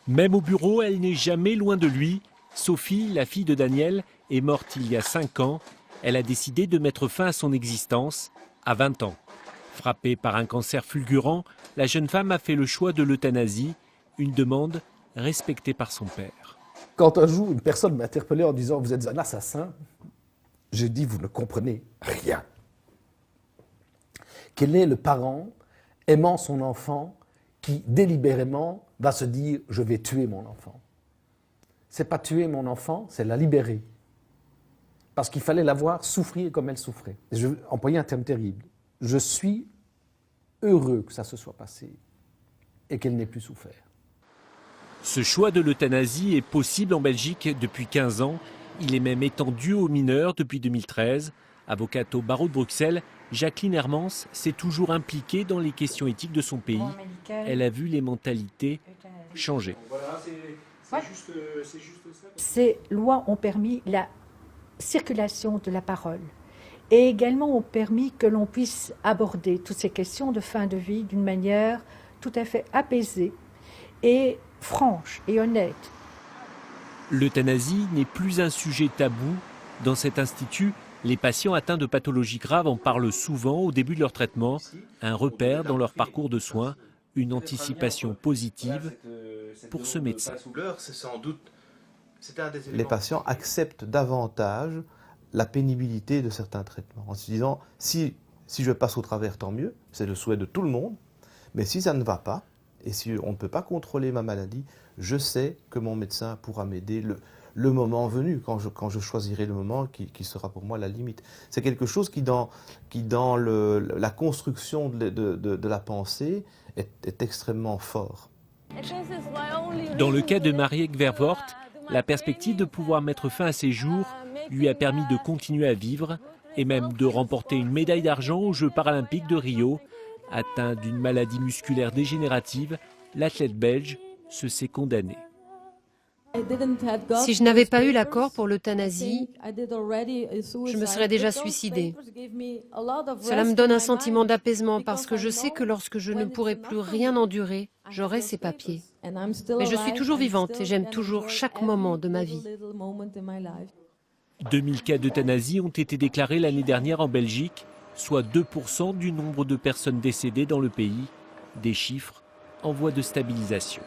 Même au bureau, elle n'est jamais loin de lui. Sophie, la fille de Daniel, est morte il y a 5 ans. Elle a décidé de mettre fin à son existence à 20 ans. Frappée par un cancer fulgurant, la jeune femme a fait le choix de l'euthanasie, une demande respectée par son père. Quand un jour une personne m'a interpellé en disant « vous êtes un assassin », j'ai dit « vous ne comprenez rien ». Quel est le parent aimant son enfant qui délibérément va se dire « je vais tuer mon enfant ». C'est pas tuer mon enfant, c'est la libérer. Parce qu'il fallait la voir souffrir comme elle souffrait. Et je vais employer un terme terrible. Je suis heureux que ça se soit passé et qu'elle n'ait plus souffert. Ce choix de l'euthanasie est possible en Belgique depuis 15 ans. Il est même étendu aux mineurs depuis 2013. Avocate au barreau de Bruxelles, Jacqueline Hermans s'est toujours impliquée dans les questions éthiques de son pays. Elle a vu les mentalités changer. Ces lois ont permis la circulation de la parole et également ont permis que l'on puisse aborder toutes ces questions de fin de vie d'une manière tout à fait apaisée et franche et honnête. L'euthanasie n'est plus un sujet tabou. Dans cet institut, les patients atteints de pathologies graves en parlent souvent au début de leur traitement, un repère dans leur parcours de soins, une anticipation positive pour ce médecin. Les patients acceptent davantage la pénibilité de certains traitements en se disant si je passe au travers, tant mieux, c'est le souhait de tout le monde, mais si ça ne va pas et si on ne peut pas contrôler ma maladie, je sais que mon médecin pourra m'aider le moment venu, quand je choisirai le moment qui sera pour moi la limite. C'est quelque chose qui dans la construction de la pensée est extrêmement fort. Dans le cas de Marieke Vervoort, la perspective de pouvoir mettre fin à ses jours lui a permis de continuer à vivre et même de remporter une médaille d'argent aux Jeux paralympiques de Rio. Atteint d'une maladie musculaire dégénérative, l'athlète belge se sait condamné. Si je n'avais pas eu l'accord pour l'euthanasie, je me serais déjà suicidée. Cela me donne un sentiment d'apaisement parce que je sais que lorsque je ne pourrai plus rien endurer, j'aurai ces papiers. Mais je suis toujours vivante et j'aime toujours chaque moment de ma vie. 2000 cas d'euthanasie ont été déclarés l'année dernière en Belgique, soit 2% du nombre de personnes décédées dans le pays, des chiffres en voie de stabilisation.